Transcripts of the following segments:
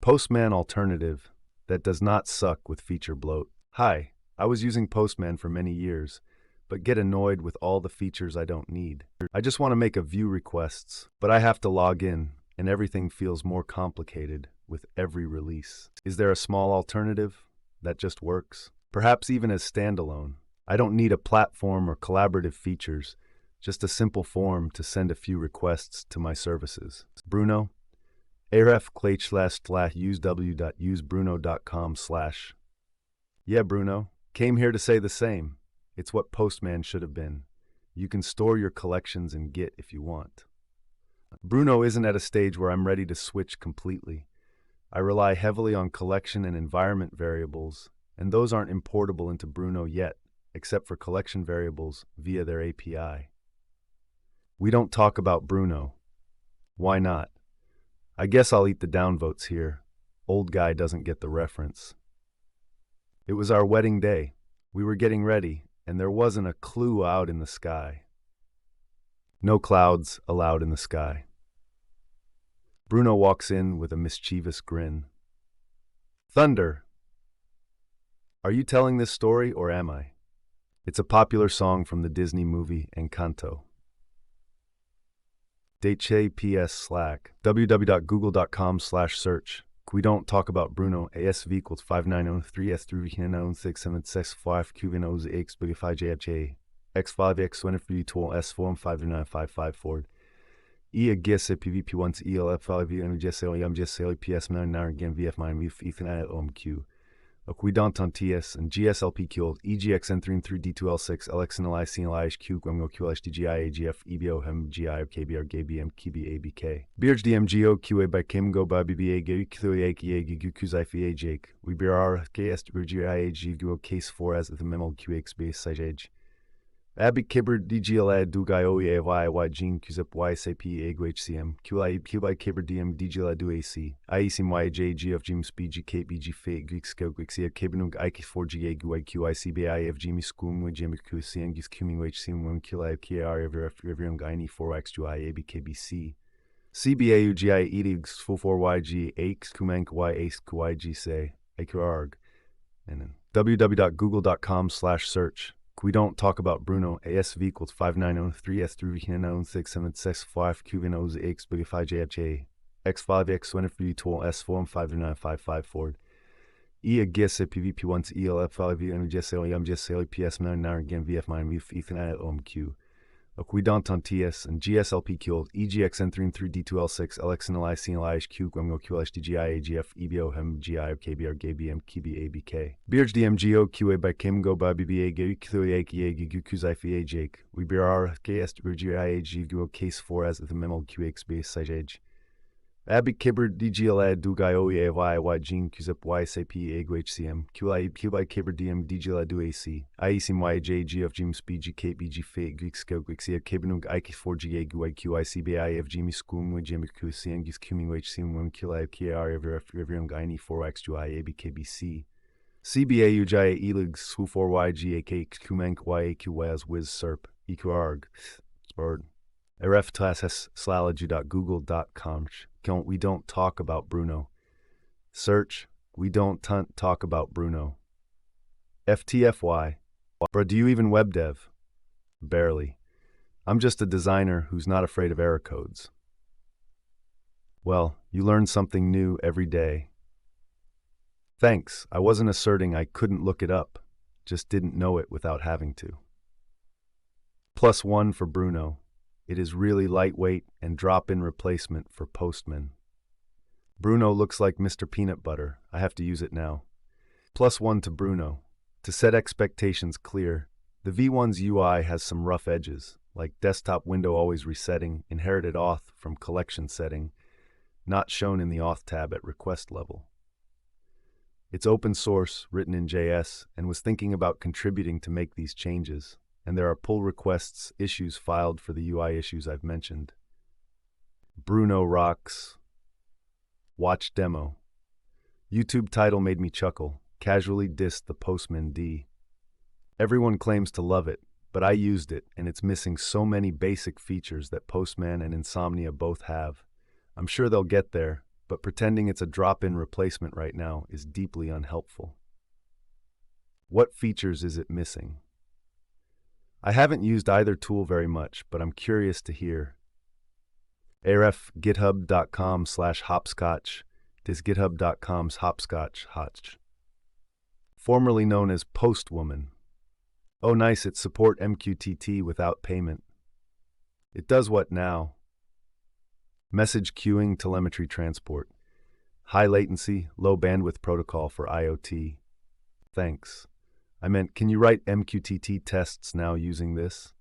Postman alternative that does not suck with feature bloat. Hi, I was using Postman for many years, but get annoyed with all the features I don't need. I just want to make a view requests, but I have to log in, and everything feels more complicated with every release. Is there a small alternative that just works? Perhaps even as standalone. I don't need a platform or collaborative features, just a simple form to send a few requests to my services. Bruno? aref//usw.usebruno.com/ Yeah, Bruno. Came here to say the same. It's what Postman should have been. You can store your collections in Git if you want. Bruno isn't at a stage where I'm ready to switch completely. I rely heavily on collection and environment variables, and those aren't importable into Bruno yet, except for collection variables via their API. We don't talk about Bruno. Why not? I guess I'll eat the downvotes here. Old guy doesn't get the reference. It was our wedding day. We were getting ready, and there wasn't a clue out in the sky. No clouds allowed in the sky. Bruno walks in with a mischievous grin. Thunder! Are you telling this story, or am I? It's a popular song from the Disney movie Encanto. Deche PS Slack www.google.com/search. We don't talk about Bruno. ASV equals 5903S3N0676 QVNOs X5JFJ X5X 23 tool S4 E agisse PVP1 ELF5 MGSL MGSL PS99 again VF9 Ethan OMQ. We don't on TS and GSLPQ EGXN3 D2L6 LXNLICNLIHQ QLHDGIAGF EBO HMGI KBR GBM KBABK BRG DMGO QA by Kimgo by BBA QA QZIFA Jake we BR KS BRGIAG Go case 4 as the memo QXB Sajage Abby Kibber DGLA Dugai OEAY Gene QZIP YSAP AGHCM QI QBI Kibber DM DGLA DUAC IEC YJ GF Speed GKBG Fate Greek Scale Grixia Kibbenung Ike 4GA GUI QICBI FG Skum with Jimmy QCN Gis Kuming HCM 1 QI KR Everyone Guinea 4X2I ABKBC CBA UGI Edigs 44YG AX Kumank Y ACE QIG say AQRG and then www.google.com/search. We don't talk about Bruno. ASV equals 5903S3N0676 QVNOs X5JFJ X5X 23 tool S4 59554 E agisse PVP1 ELF5 MGSL MGSL PS99 again VF9 Ethan OMQ. We don't on TS and GSLPQ EGXN3 D2L6 LXNLICNLIHQ QLHDGIAGF EBO HMGI KBR GBM KBABK BRG DMGO QA by Kimgo by BBA QA QZIFA Jake we BR KS BRGIAG Go case 4 as the memo QXB Sajage Abby Kibber DGLA Dugai OEAY Gene QZIP YSAP AGHCM QI QBI Kibber DM DGLA DUAC IEC YJ GF Speed GKBG Fate Greek Scale Grixia Kibbenung Ike 4GA GUI QICBI FG Skum with Jimmy QCN Gis Kuming HCM 1 QI KR Everyone Guinea 4X2I ABKBC CBA UJI Eligs 4YG AK Kumank YAQWAS Wiz SERP EQRG Bird aref//slalogy.google.com. We don't talk about Bruno. Search, we don't talk about Bruno. FTFY. Bro, do you even web dev? Barely. I'm just a designer who's not afraid of error codes. Well, you learn something new every day. Thanks, I wasn't asserting I couldn't look it up, just didn't know it without having to. +1 for Bruno. It is really lightweight and drop-in replacement for Postman. Bruno looks like Mr. Peanut Butter. I have to use it now. +1 to Bruno. To set expectations clear, the V1's UI has some rough edges, like desktop window always resetting, inherited auth from collection setting, not shown in the auth tab at request level. It's open source, written in JS, and was thinking about contributing to make these changes. And there are pull requests issues filed for the UI issues I've mentioned. Bruno rocks. Watch demo. YouTube title made me chuckle. Casually dissed the Postman D. Everyone claims to love it, but I used it, and it's missing so many basic features that Postman and Insomnia both have. I'm sure they'll get there, but pretending it's a drop-in replacement right now is deeply unhelpful. What features is it missing? I haven't used either tool very much, but I'm curious to hear. Aref github.com/hopscotch. This github.com's hopscotch hotch. Formerly known as Postwoman. Oh nice, it support MQTT without payment. It does what now? Message queuing, telemetry transport. High latency, low bandwidth protocol for IoT. Thanks. I meant, can you write MQTT tests now using this?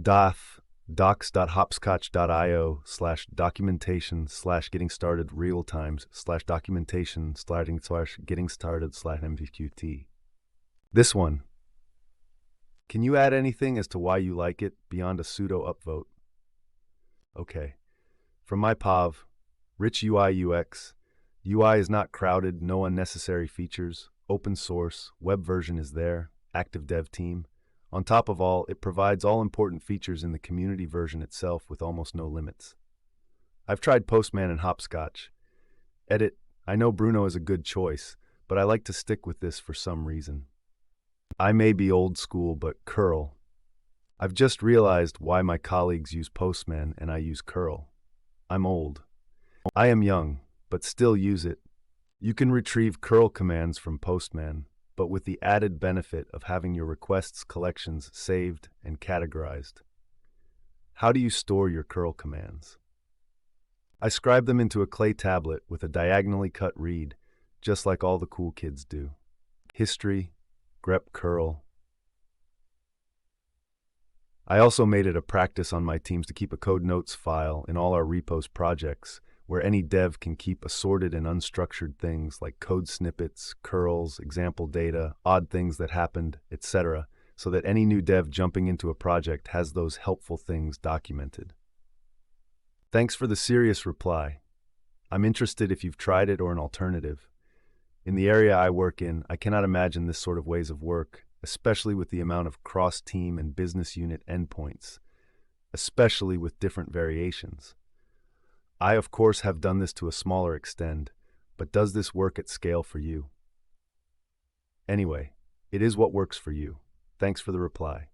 docs.hopscotch.io/documentation/getting started real times/documentation/getting started/MQTT. This one. Can you add anything as to why you like it beyond a pseudo upvote? Okay. From my POV, rich UI UX. UI is not crowded, no unnecessary features. Open source, web version is there, active dev team. On top of all, it provides all important features in the community version itself with almost no limits. I've tried Postman and Hopscotch. Edit, I know Bruno is a good choice, but I like to stick with this for some reason. I may be old school, but curl. I've just realized why my colleagues use Postman and I use curl. I'm old. I am young, but still use it. You can retrieve curl commands from Postman, but with the added benefit of having your requests collections saved and categorized. How do you store your curl commands? I scribe them into a clay tablet with a diagonally cut read, just like all the cool kids do. History, grep curl. I also made it a practice on my teams to keep a code notes file in all our repos projects, where any dev can keep assorted and unstructured things like code snippets, curls, example data, odd things that happened, etc., so that any new dev jumping into a project has those helpful things documented. Thanks for the serious reply. I'm interested if you've tried it or an alternative. In the area I work in, I cannot imagine this sort of ways of work, especially with the amount of cross-team and business unit endpoints, especially with different variations. I, of course, have done this to a smaller extent, but does this work at scale for you? Anyway, it is what works for you. Thanks for the reply.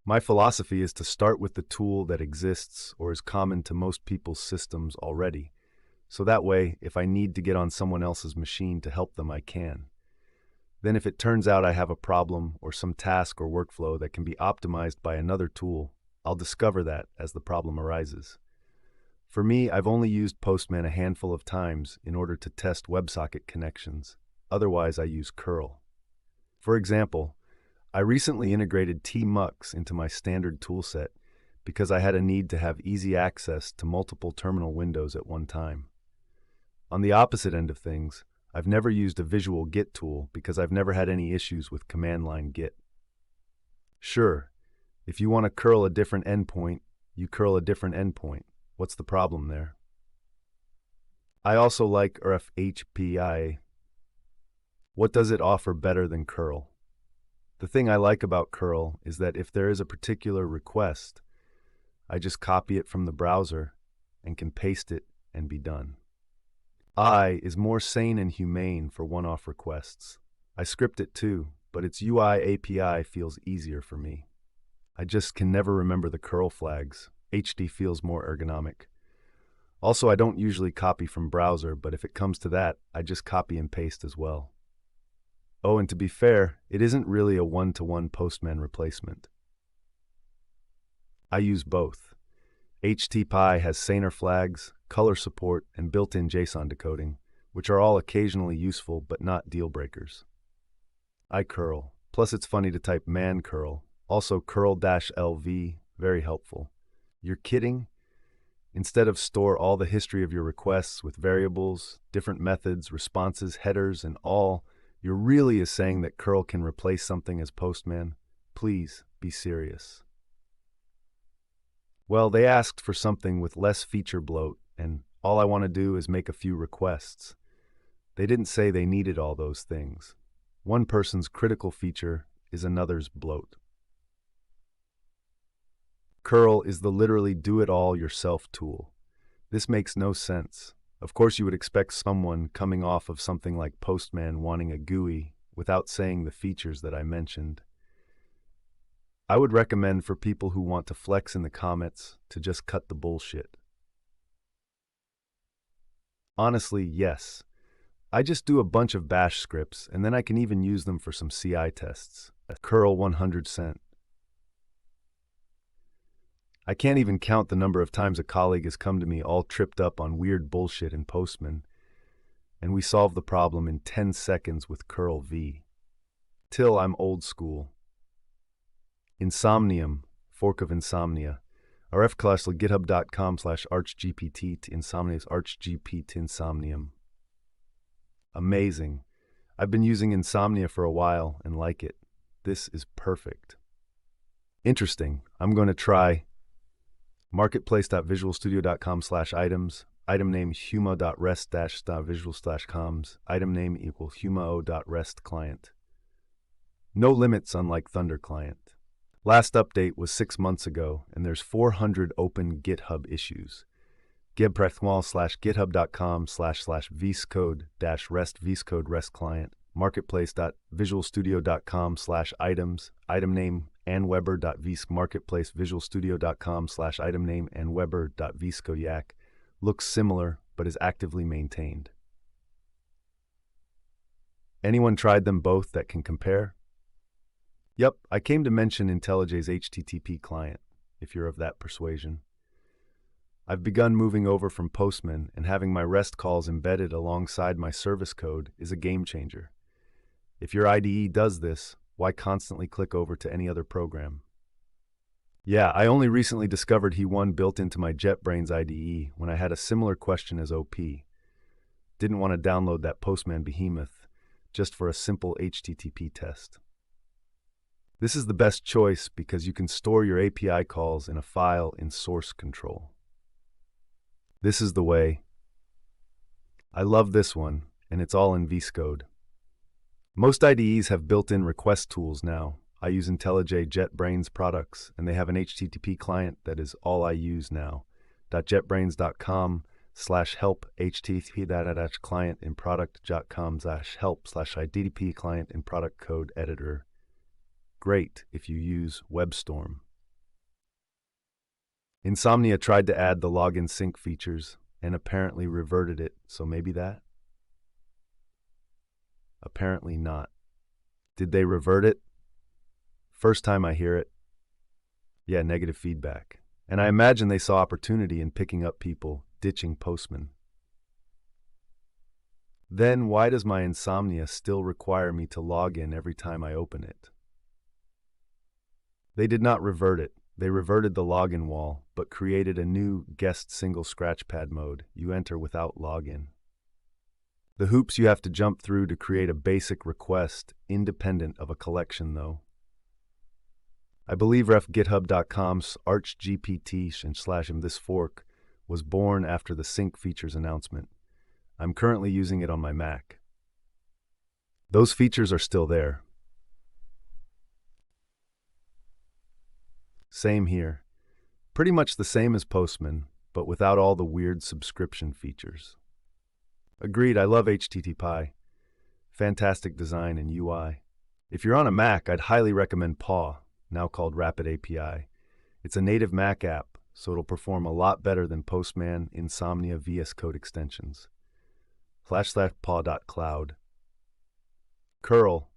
My philosophy is to start with the tool that exists or is common to most people's systems already, so that way, if I need to get on someone else's machine to help them, I can. Then if it turns out I have a problem or some task or workflow that can be optimized by another tool, I'll discover that as the problem arises. For me, I've only used Postman a handful of times in order to test WebSocket connections. Otherwise, I use curl. For example, I recently integrated tmux into my standard toolset because I had a need to have easy access to multiple terminal windows at one time. On the opposite end of things, I've never used a visual Git tool because I've never had any issues with command line Git. Sure, if you want to curl a different endpoint, you curl a different endpoint. What's the problem there? I also like RFHPI. What does it offer better than curl? The thing I like about curl is that if there is a particular request, I just copy it from the browser and can paste it and be done. I is more sane and humane for one-off requests. I script it too, but its UI API feels easier for me. I just can never remember the curl flags. HD feels more ergonomic. Also, I don't usually copy from browser, but if it comes to that, I just copy and paste as well. Oh, and to be fair, it isn't really a one-to-one Postman replacement. I use both. HTPy has saner flags, color support, and built-in JSON decoding, which are all occasionally useful but not deal breakers. I curl. Plus it's funny to type man curl. Also curl-LV, very helpful. You're kidding? Instead of store all the history of your requests with variables, different methods, responses, headers, and all, you're really is saying that curl can replace something as Postman? Please, be serious. Well, they asked for something with less feature bloat, and all I want to do is make a few requests. They didn't say they needed all those things. One person's critical feature is another's bloat. Curl is the literally do-it-all-yourself tool. This makes no sense. Of course, you would expect someone coming off of something like Postman wanting a GUI without saying the features that I mentioned. I would recommend for people who want to flex in the comments to just cut the bullshit. Honestly, yes. I just do a bunch of bash scripts, and then I can even use them for some CI tests. Curl 100%. I can't even count the number of times a colleague has come to me all tripped up on weird bullshit in Postman, and we solve the problem in 10 seconds with curl V. Till I'm old school. Insomnium, fork of insomnia. RF class github.com/archgpt insomnia's archgpt insomnium. Amazing. I've been using Insomnia for a while and like it. This is perfect. Interesting. I'm going to try marketplace.visualstudio.com/items, item name huma.rest-visual/coms, item name equals humao.rest client. No limits unlike Thunder client. Last update was 6 months ago, and there's 400 open GitHub issues. github.com/vscode-rest vscode rest client, marketplace.visualstudio.com/items, item name anweber.vsc, marketplace.visualstudio.com/item name anweber.vscoyak. Looks similar, but is actively maintained. Anyone tried them both that can compare? Yep, I came to mention IntelliJ's HTTP client, if you're of that persuasion. I've begun moving over from Postman, and having my REST calls embedded alongside my service code is a game changer. If your IDE does this, why constantly click over to any other program? Yeah, I only recently discovered He1 built into my JetBrains IDE when I had a similar question as OP. Didn't want to download that Postman behemoth just for a simple HTTP test. This is the best choice because you can store your API calls in a file in source control. This is the way. I love this one, and it's all in VS Code. Most IDEs have built-in request tools now. I use IntelliJ JetBrains products, and they have an HTTP client that is all I use now. .jetbrains.com/help http client in product.com/help/IDDP client in product code editor. Great if you use WebStorm. Insomnia tried to add the login sync features and apparently reverted it, so maybe that? Apparently not. Did they revert it? First time I hear it. Yeah, negative feedback. And I imagine they saw opportunity in picking up people ditching Postman. Then why does my Insomnia still require me to log in every time I open it? They did not revert it. They reverted the login wall, but created a new guest single scratchpad mode you enter without login. The hoops you have to jump through to create a basic request, independent of a collection, though. I believe ref github.com's archgpt/m this fork was born after the sync features announcement. I'm currently using it on my Mac. Those features are still there. Same here. Pretty much the same as Postman, but without all the weird subscription features. Agreed, I love HTTP. Fantastic design and UI. If you're on a Mac, I'd highly recommend PAW, now called Rapid API. It's a native Mac app, so it'll perform a lot better than Postman, Insomnia, VS Code extensions. //paw.cloud. Curl,